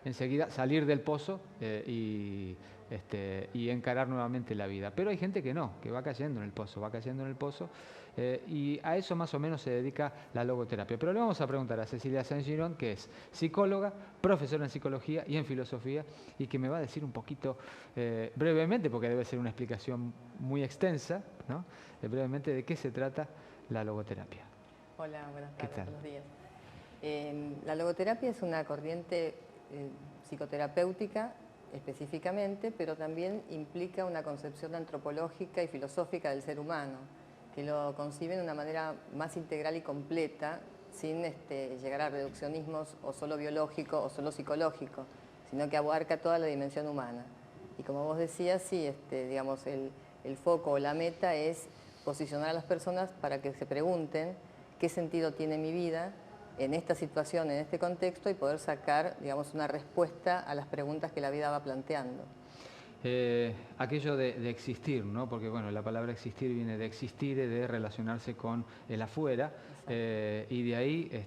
enseguida salir del pozo y encarar nuevamente la vida. Pero hay gente que no, que va cayendo en el pozo, y a eso más o menos se dedica la logoterapia. Pero le vamos a preguntar a Cecilia Saint-Girón, que es psicóloga, profesora en psicología y en filosofía, y que me va a decir un poquito, brevemente, porque debe ser una explicación muy extensa, ¿no? Brevemente de qué se trata la logoterapia. Hola, buenas ¿Qué tardes, tal? buenos días. La logoterapia es una corriente psicoterapéutica específicamente, pero también implica una concepción antropológica y filosófica del ser humano, que lo concibe de una manera más integral y completa, sin llegar a reduccionismos o solo biológico o solo psicológico, sino que abarca toda la dimensión humana. Y como vos decías, sí, digamos, el foco o la meta es posicionar a las personas para que se pregunten qué sentido tiene mi vida en esta situación, en este contexto, y poder sacar, digamos, una respuesta a las preguntas que la vida va planteando. Aquello de existir, ¿no? Porque bueno, la palabra existir viene de existir, de relacionarse con el afuera, y de ahí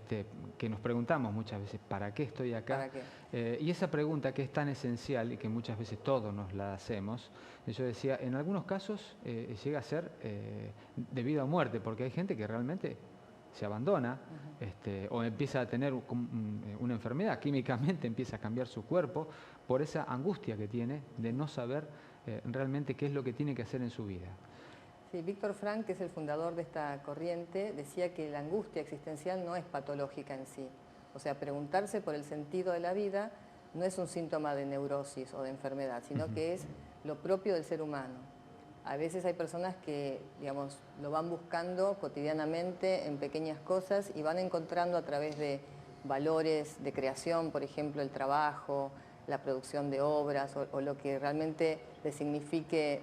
que nos preguntamos muchas veces, ¿para qué estoy acá? ¿Para qué? Y esa pregunta que es tan esencial y que muchas veces todos nos la hacemos, yo decía, en algunos casos llega a ser de vida o muerte, porque hay gente que realmente se abandona, o empieza a tener una enfermedad, químicamente empieza a cambiar su cuerpo por esa angustia que tiene de no saber realmente qué es lo que tiene que hacer en su vida. Sí, Víctor Frank, que es el fundador de esta corriente, decía que la angustia existencial no es patológica en sí. O sea, preguntarse por el sentido de la vida no es un síntoma de neurosis o de enfermedad, sino que es lo propio del ser humano. A veces hay personas que, digamos, lo van buscando cotidianamente en pequeñas cosas y van encontrando a través de valores de creación, por ejemplo, el trabajo, la producción de obras o lo que realmente le signifique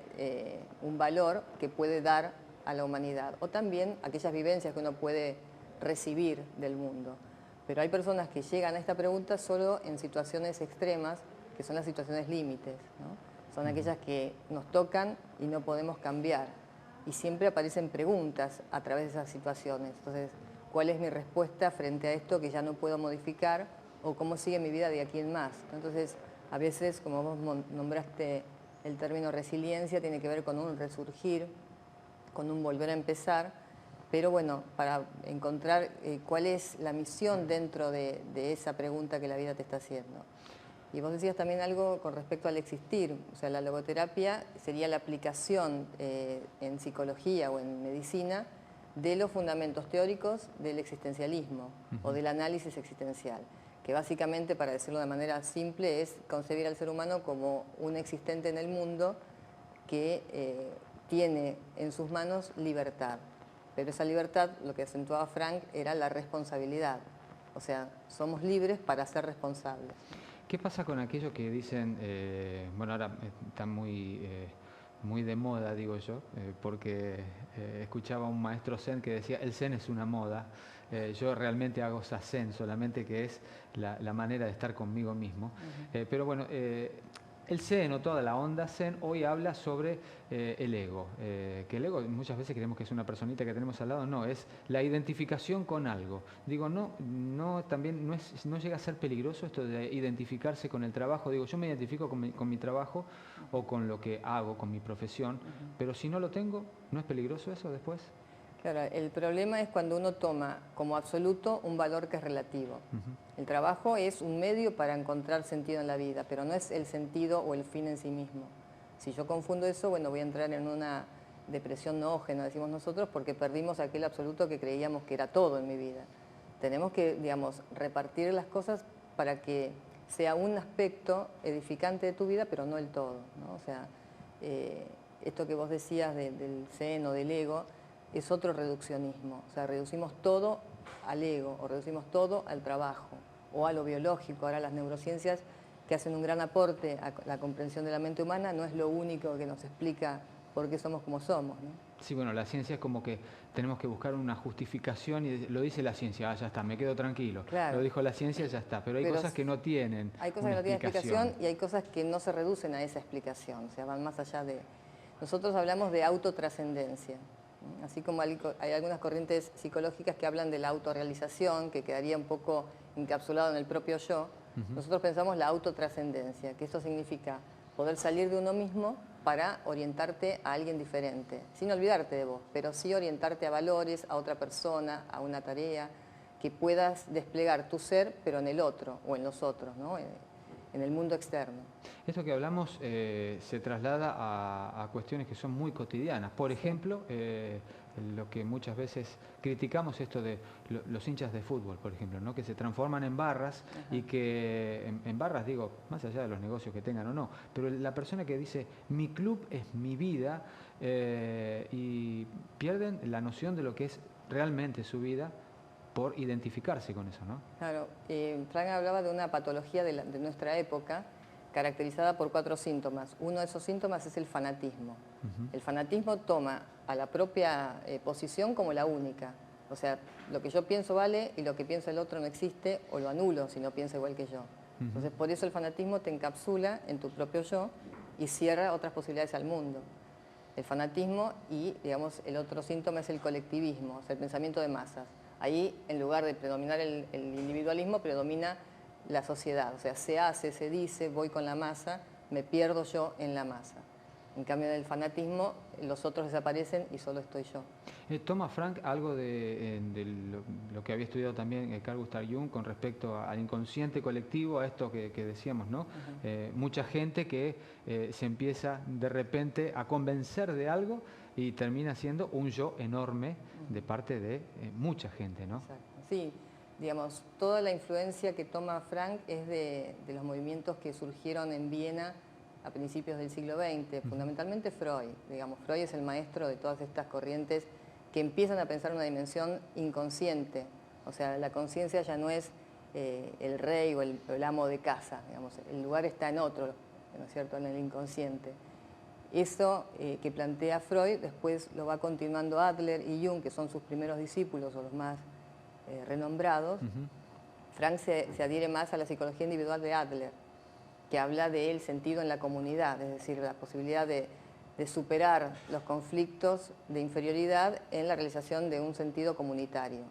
un valor que puede dar a la humanidad. O también aquellas vivencias que uno puede recibir del mundo. Pero hay personas que llegan a esta pregunta solo en situaciones extremas, que son las situaciones límites, ¿no? Son aquellas que nos tocan y no podemos cambiar. Y siempre aparecen preguntas a través de esas situaciones. Entonces, ¿cuál es mi respuesta frente a esto que ya no puedo modificar? ¿O cómo sigue mi vida de aquí en más? Entonces, a veces, como vos nombraste el término resiliencia, tiene que ver con un resurgir, con un volver a empezar. Pero bueno, para encontrar cuál es la misión dentro de esa pregunta que la vida te está haciendo. Y vos decías también algo con respecto al existir, o sea, la logoterapia sería la aplicación en psicología o en medicina de los fundamentos teóricos del existencialismo o del análisis existencial, que básicamente, para decirlo de manera simple, es concebir al ser humano como un existente en el mundo que tiene en sus manos libertad. Pero esa libertad, lo que acentuaba Frank, era la responsabilidad. O sea, somos libres para ser responsables. ¿Qué pasa con aquellos que dicen, bueno, ahora está muy de moda, digo yo, porque escuchaba a un maestro zen que decía, el zen es una moda, yo realmente hago zazen, solamente que es la manera de estar conmigo mismo. Pero bueno, el zen o toda la onda zen hoy habla sobre el ego, que el ego muchas veces creemos que es una personita que tenemos al lado, no, es la identificación con algo. Digo, también no llega a ser peligroso esto de identificarse con el trabajo. Digo, yo me identifico con mi trabajo o con lo que hago, con mi profesión, pero si no lo tengo, ¿no es peligroso eso después? Claro, el problema es cuando uno toma como absoluto un valor que es relativo. El trabajo es un medio para encontrar sentido en la vida, pero no es el sentido o el fin en sí mismo. Si yo confundo eso, bueno, voy a entrar en una depresión noógena, decimos nosotros, porque perdimos aquel absoluto que creíamos que era todo en mi vida. Tenemos que, digamos, repartir las cosas para que sea un aspecto edificante de tu vida, pero no el todo, ¿no? O sea, esto que vos decías del zen o del ego, es otro reduccionismo. O sea, reducimos todo al ego o reducimos todo al trabajo o a lo biológico. Ahora las neurociencias, que hacen un gran aporte a la comprensión de la mente humana, no es lo único que nos explica por qué somos como somos, ¿no? Sí, bueno, la ciencia es como que tenemos que buscar una justificación y lo dice la ciencia, ya está, me quedo tranquilo. Claro. Lo dijo la ciencia, ya está, pero hay cosas que no tienen Hay cosas una que no tienen explicación y hay explicación. cosas que no se reducen a esa explicación, o sea, van más allá de... Nosotros hablamos de autotrascendencia. Así como hay algunas corrientes psicológicas que hablan de la autorrealización, que quedaría un poco encapsulado en el propio yo, Nosotros pensamos la autotrascendencia, que esto significa poder salir de uno mismo para orientarte a alguien diferente, sin olvidarte de vos, pero sí orientarte a valores, a otra persona, a una tarea, que puedas desplegar tu ser, pero en el otro o en los otros, ¿no? En el mundo externo. Esto que hablamos se traslada a cuestiones que son muy cotidianas. Por ejemplo, lo que muchas veces criticamos, esto de los hinchas de fútbol, por ejemplo, ¿no? Que se transforman en barras. Ajá. Y que en barras, digo, más allá de los negocios que tengan o no, pero la persona que dice mi club es mi vida y pierden la noción de lo que es realmente su vida por identificarse con eso, ¿no? Claro, Frank hablaba de una patología de nuestra época caracterizada por 4 síntomas. Uno de esos síntomas es el fanatismo. El fanatismo toma a la propia posición como la única. O sea, lo que yo pienso vale y lo que piensa el otro no existe, o lo anulo si no piensa igual que yo. Entonces, por eso el fanatismo te encapsula en tu propio yo y cierra otras posibilidades al mundo. El fanatismo y, digamos, el otro síntoma es el colectivismo, o sea, el pensamiento de masas. Ahí, en lugar de predominar el individualismo, predomina la sociedad. O sea, se hace, se dice, voy con la masa, me pierdo yo en la masa. En cambio, en el fanatismo, los otros desaparecen y solo estoy yo. Toma Frank algo de lo que había estudiado también Carl Gustav Jung con respecto al inconsciente colectivo, a esto que decíamos, ¿no? Mucha gente que se empieza de repente a convencer de algo y termina siendo un yo enorme de parte de mucha gente, ¿no? Exacto. Sí, digamos, toda la influencia que toma Frank es de los movimientos que surgieron en Viena a principios del siglo XX, fundamentalmente Freud. Digamos, Freud es el maestro de todas estas corrientes que empiezan a pensar una dimensión inconsciente. O sea, la conciencia ya no es el rey o el amo de casa, digamos, el lugar está en otro, ¿no es cierto?, en el inconsciente. Eso que plantea Freud, después lo va continuando Adler y Jung, que son sus primeros discípulos o los más renombrados. Frank se adhiere más a la psicología individual de Adler, que habla del sentido en la comunidad, es decir, la posibilidad de superar los conflictos de inferioridad en la realización de un sentido comunitario.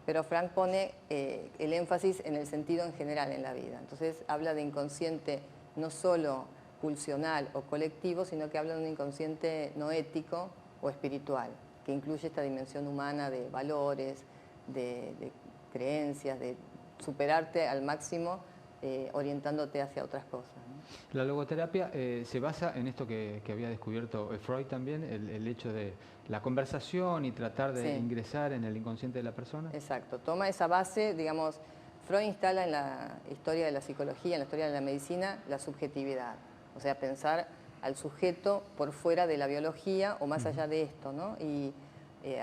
Pero Frank pone el énfasis en el sentido en general en la vida. Entonces habla de inconsciente no solo pulsional o colectivo, sino que habla de un inconsciente no ético o espiritual, que incluye esta dimensión humana de valores, de creencias, de superarte al máximo orientándote hacia otras cosas, ¿no? La logoterapia se basa en esto que había descubierto Freud también, el hecho de la conversación y tratar de ingresar en el inconsciente de la persona. Exacto, toma esa base, digamos, Freud instala en la historia de la psicología, en la historia de la medicina, la subjetividad. O sea, pensar al sujeto por fuera de la biología o más allá de esto, ¿no? Y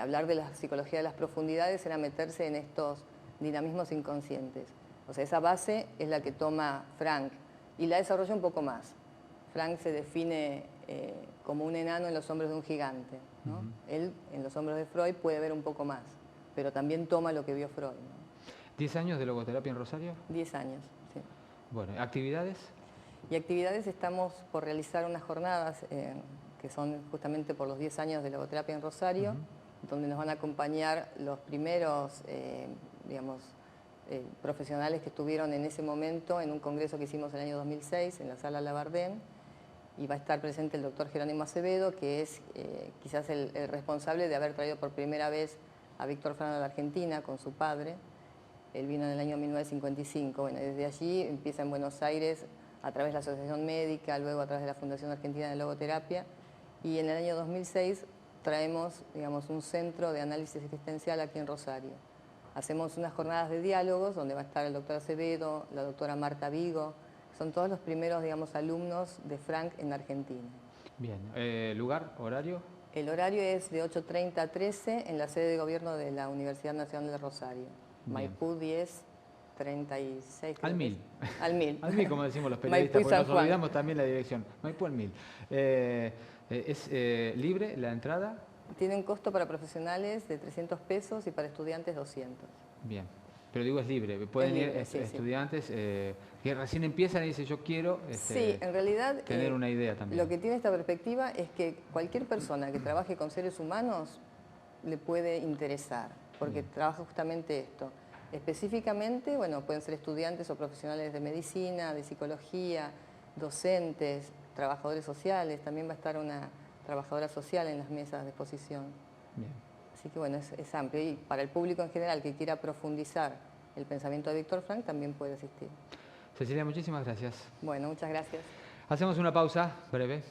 hablar de la psicología de las profundidades era meterse en estos dinamismos inconscientes. O sea, esa base es la que toma Frank y la desarrolla un poco más. Frank se define como un enano en los hombros de un gigante, ¿no? Él, en los hombros de Freud, puede ver un poco más, pero también toma lo que vio Freud, ¿no? ¿10 años de logoterapia en Rosario? 10 años, sí. Bueno, ¿actividades? Y actividades, estamos por realizar unas jornadas que son justamente por los 10 años de logoterapia en Rosario, donde nos van a acompañar los primeros, digamos, profesionales que estuvieron en ese momento en un congreso que hicimos en el año 2006 en la Sala Labardén, y va a estar presente el doctor Jerónimo Acevedo, que es quizás el responsable de haber traído por primera vez a Víctor Frank a la Argentina con su padre. Él vino en el año 1955. Bueno, desde allí empieza en Buenos Aires a través de la Asociación Médica, luego a través de la Fundación Argentina de Logoterapia, y en el año 2006 traemos, digamos, un centro de análisis existencial aquí en Rosario. Hacemos unas jornadas de diálogos donde va a estar el doctor Acevedo, la doctora Marta Vigo, son todos los primeros, digamos, alumnos de Frank en Argentina. Bien, ¿lugar, horario? El horario es de 8:30 a 13 en la sede de gobierno de la Universidad Nacional de Rosario. Bien. Maipú 1036. Al 1000. Al 1000. Al 1000, como decimos los periodistas, porque nos olvidamos también la dirección. Maipú al 1000. ¿Es libre la entrada? Tiene un costo para profesionales de 300 pesos y para estudiantes 200. Bien. Pero digo, es libre. Pueden ir estudiantes que recién empiezan y dicen, yo quiero en realidad, tener una idea también. Lo que tiene esta perspectiva es que cualquier persona que trabaje con seres humanos le puede interesar, porque trabaja justamente esto. Específicamente, bueno, pueden ser estudiantes o profesionales de medicina, de psicología, docentes, trabajadores sociales. También va a estar una trabajadora social en las mesas de exposición. Bien. Así que bueno, es amplio. Y para el público en general que quiera profundizar el pensamiento de Víctor Frank también puede asistir. Cecilia, muchísimas gracias. Bueno, muchas gracias. Hacemos una pausa breve.